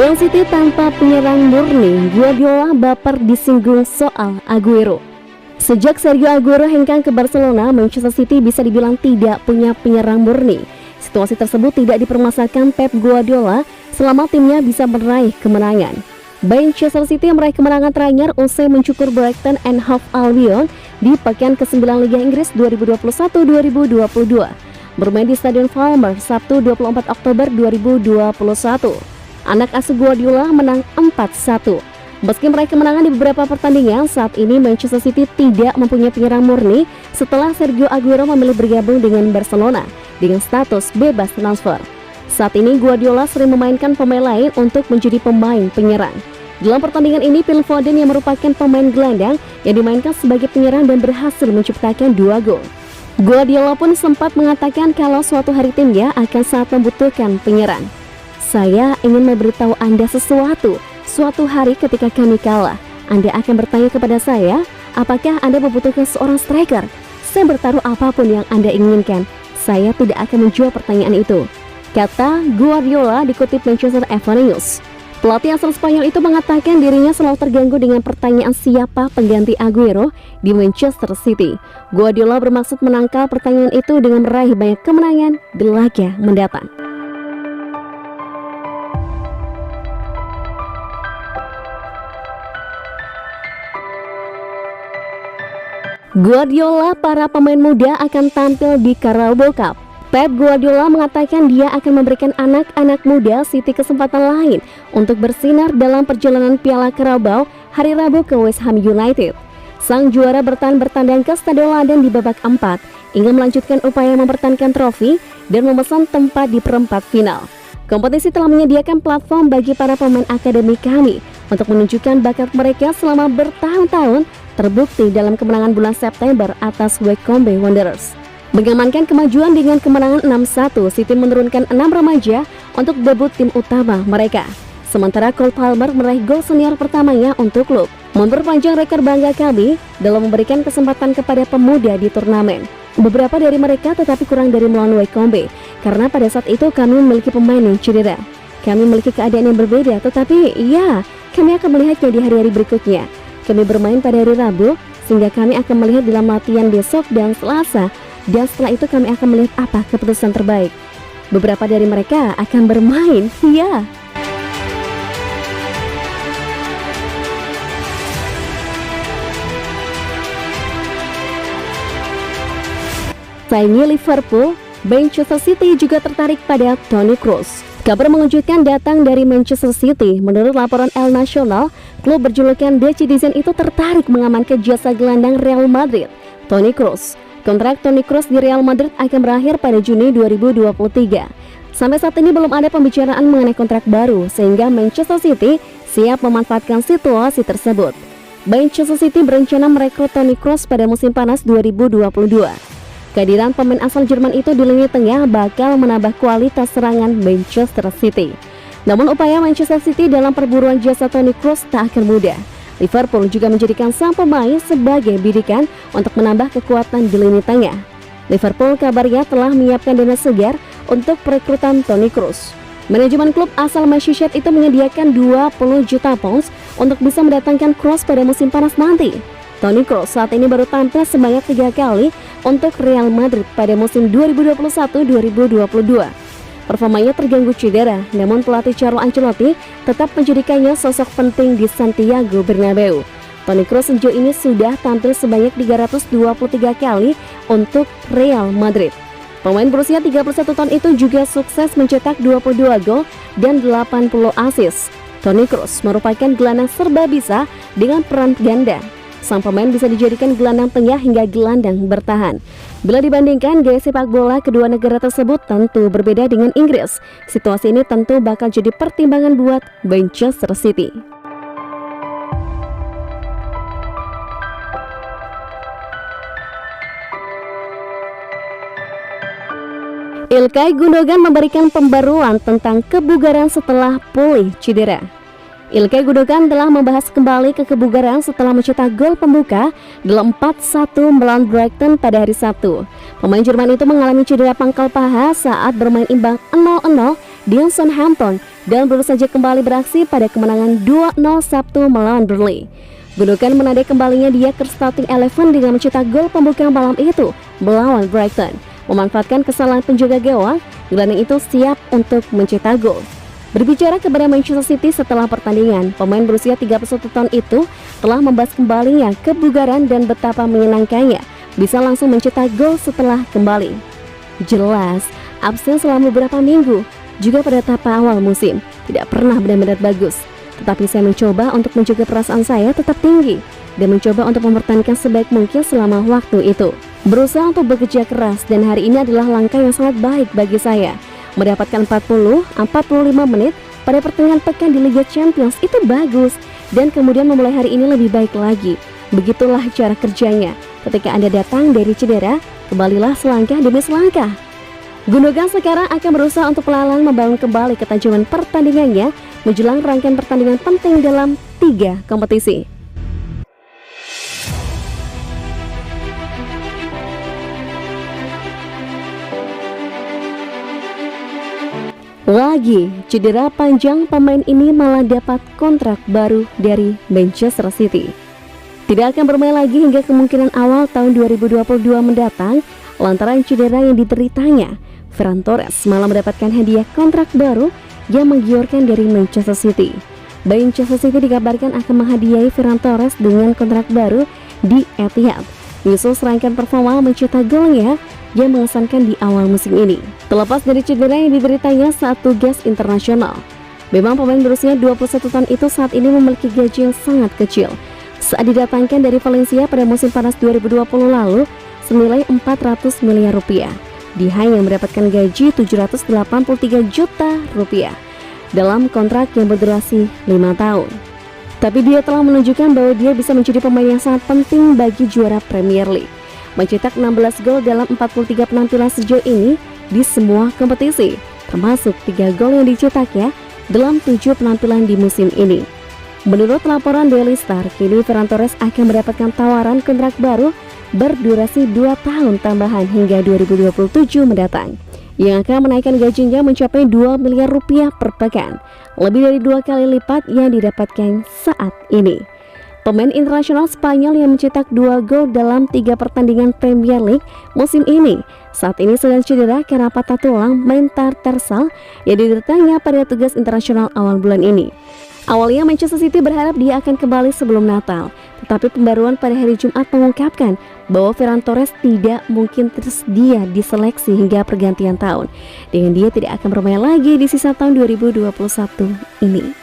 Man City tanpa penyerang murni, Guardiola baper disinggung soal Aguero. Sejak Sergio Aguero hengkang ke Barcelona, Manchester City bisa dibilang tidak punya penyerang murni. Situasi tersebut tidak dipermasalahkan Pep Guardiola selama timnya bisa meraih kemenangan. Manchester City meraih kemenangan terakhir usai mencukur Brighton and Hove Albion di pekan ke-9 Liga Inggris 2021-2022. Bermain di Stadion Falmer Sabtu 24 Oktober 2021. Anak asuh Guardiola menang 4-1. Meski meraih kemenangan di beberapa pertandingan, saat ini Manchester City tidak mempunyai penyerang murni setelah Sergio Aguero memilih bergabung dengan Barcelona dengan status bebas transfer. Saat ini Guardiola sering memainkan pemain lain untuk menjadi pemain penyerang. Dalam pertandingan ini, Phil Foden yang merupakan pemain gelandang yang dimainkan sebagai penyerang dan berhasil menciptakan 2 gol. Guardiola pun sempat mengatakan kalau suatu hari timnya akan sangat membutuhkan penyerang. Saya ingin memberitahu Anda sesuatu. Suatu hari ketika kami kalah, Anda akan bertanya kepada saya, apakah Anda membutuhkan seorang striker? Saya bertaruh apapun yang Anda inginkan. Saya tidak akan menjawab pertanyaan itu, kata Guardiola dikutip Manchester Evening News. Pelatih asal Spanyol itu mengatakan dirinya selalu terganggu dengan pertanyaan siapa pengganti Aguero di Manchester City. Guardiola bermaksud menangkal pertanyaan itu dengan meraih banyak kemenangan di laga mendatang. Guardiola, para pemain muda akan tampil di Carabao Cup. Pep Guardiola mengatakan dia akan memberikan anak-anak muda City kesempatan lain untuk bersinar dalam perjalanan Piala Carabao hari Rabu ke West Ham United. Sang juara bertahan bertandang ke Stadion London di babak 4, ingin melanjutkan upaya mempertahankan trofi dan memesan tempat di perempat final. Kompetisi telah menyediakan platform bagi para pemain akademi kami untuk menunjukkan bakat mereka selama bertahun-tahun, terbukti dalam kemenangan bulan September atas Wycombe Wanderers. Mengamankan kemajuan dengan kemenangan 6-1, City menurunkan 6 remaja untuk debut tim utama mereka. Sementara Cole Palmer meraih gol senior pertamanya untuk klub, memperpanjang rekor bangga kami dalam memberikan kesempatan kepada pemuda di turnamen. Beberapa dari mereka tetapi kurang dari melawan Wycombe, karena pada saat itu kami memiliki pemain yang cedera. Kami memiliki keadaan yang berbeda, tetapi ya, kami akan melihatnya di hari-hari berikutnya. Kami bermain pada hari Rabu, sehingga kami akan melihat dalam latihan besok dan Selasa, dan setelah itu kami akan melihat apa keputusan terbaik. Beberapa dari mereka akan bermain, ya. Sayangnya Liverpool, Manchester City juga tertarik pada Toni Kroos. Kabar mengejutkan datang dari Manchester City. Menurut laporan El Nacional, klub berjulukan The Citizen itu tertarik mengamankan jasa gelandang Real Madrid, Toni Kroos. Kontrak Toni Kroos di Real Madrid akan berakhir pada Juni 2023. Sampai saat ini belum ada pembicaraan mengenai kontrak baru, sehingga Manchester City siap memanfaatkan situasi tersebut. Manchester City berencana merekrut Toni Kroos pada musim panas 2022. Kehadiran pemain asal Jerman itu di lini tengah bakal menambah kualitas serangan Manchester City. Namun upaya Manchester City dalam perburuan jasa Toni Kroos tak akan mudah. Liverpool juga menjadikan sang pemain sebagai bidikan untuk menambah kekuatan di lini tengah. Liverpool kabarnya telah menyiapkan dana segar untuk perekrutan Toni Kroos. Manajemen klub asal Merseyside itu menyediakan 20 juta pounds untuk bisa mendatangkan Kroos pada musim panas nanti. Toni Kroos saat ini baru tampil sebanyak 3 kali untuk Real Madrid pada musim 2021-2022. Performanya terganggu cedera, namun pelatih Carlo Ancelotti tetap menjadikannya sosok penting di Santiago Bernabeu. Toni Kroos sejauh ini sudah tampil sebanyak 323 kali untuk Real Madrid. Pemain berusia 31 tahun itu juga sukses mencetak 22 gol dan 80 assist. Toni Kroos merupakan gelandang serba bisa dengan peran ganda. Sang pemain bisa dijadikan gelandang tengah hingga gelandang bertahan. Bila dibandingkan gaya sepak bola kedua negara tersebut tentu berbeda dengan Inggris. Situasi ini tentu bakal jadi pertimbangan buat Manchester City. Ilkay Gundogan memberikan pembaruan tentang kebugaran setelah pulih cedera. Ilkay Gundogan telah membahas kembali ke kebugaran setelah mencetak gol pembuka dalam 4-1 melawan Brighton pada hari Sabtu. Pemain Jerman itu mengalami cedera pangkal paha saat bermain imbang 0-0 dengan Southampton dan baru saja kembali beraksi pada kemenangan 2-0 Sabtu melawan Burnley. Gundogan menandai kembalinya dia ke starting 11 dengan mencetak gol pembuka malam itu melawan Brighton. Memanfaatkan kesalahan penjaga gawang, gelandang itu siap untuk mencetak gol. Berbicara kepada Manchester City setelah pertandingan, pemain berusia 31 tahun itu telah membahas kembalinya kebugaran dan betapa menyenangkannya bisa langsung mencetak gol setelah kembali. Jelas, absen selama beberapa minggu, juga pada tahap awal musim, tidak pernah benar-benar bagus. Tetapi saya mencoba untuk menjaga perasaan saya tetap tinggi dan mencoba untuk mempertahankan sebaik mungkin selama waktu itu. Berusaha untuk bekerja keras dan hari ini adalah langkah yang sangat baik bagi saya. Mendapatkan 40-45 menit pada pertengahan pekan di Liga Champions itu bagus dan kemudian memulai hari ini lebih baik lagi. Begitulah cara kerjanya. Ketika Anda datang dari cedera, kembalilah selangkah demi selangkah. Gundogan sekarang akan berusaha untuk pelan-pelan membangun kembali ketajaman pertandingannya menjelang rangkaian pertandingan penting dalam 3 kompetisi. Lagi cedera panjang, pemain ini malah dapat kontrak baru dari Manchester City. Tidak akan bermain lagi hingga kemungkinan awal tahun 2022 mendatang lantaran cedera yang dideritanya. Ferran Torres malah mendapatkan hadiah kontrak baru yang menggiurkan dari Manchester City. Manchester City dikabarkan akan menghadiahi Ferran Torres dengan kontrak baru di Etihad, menyusul serangkaian performa mencetak golnya yang mengesankan di awal musim ini. Terlepas dari cedera yang dideritanya saat tugas internasional, memang pemain berusia 21 tahun itu saat ini memiliki gaji yang sangat kecil. Saat didatangkan dari Valencia pada musim panas 2020 lalu senilai 400 miliar rupiah, dia hanya mendapatkan gaji 783 juta rupiah dalam kontrak yang berdurasi 5 tahun. Tapi dia telah menunjukkan bahwa dia bisa menjadi pemain yang sangat penting bagi juara Premier League. Mencetak 16 gol dalam 43 penampilan sejauh ini di semua kompetisi, termasuk 3 gol yang dicetaknya dalam 7 penampilan di musim ini. Menurut laporan Daily Star, kini Ferran Torres akan mendapatkan tawaran kontrak baru berdurasi 2 tahun tambahan hingga 2027 mendatang, yang akan menaikkan gajinya mencapai 2 miliar rupiah per pekan, lebih dari 2 kali lipat yang didapatkan saat ini. Pemain internasional Spanyol yang mencetak 2 gol dalam 3 pertandingan Premier League musim ini saat ini sedang cedera karena patah tulang metatarsal yang dideritanya pada tugas internasional awal bulan ini. Awalnya Manchester City berharap dia akan kembali sebelum Natal, tetapi pembaruan pada hari Jumat mengungkapkan bahwa Ferran Torres tidak mungkin tersedia di seleksi hingga pergantian tahun, dengan dia tidak akan bermain lagi di sisa tahun 2021 ini.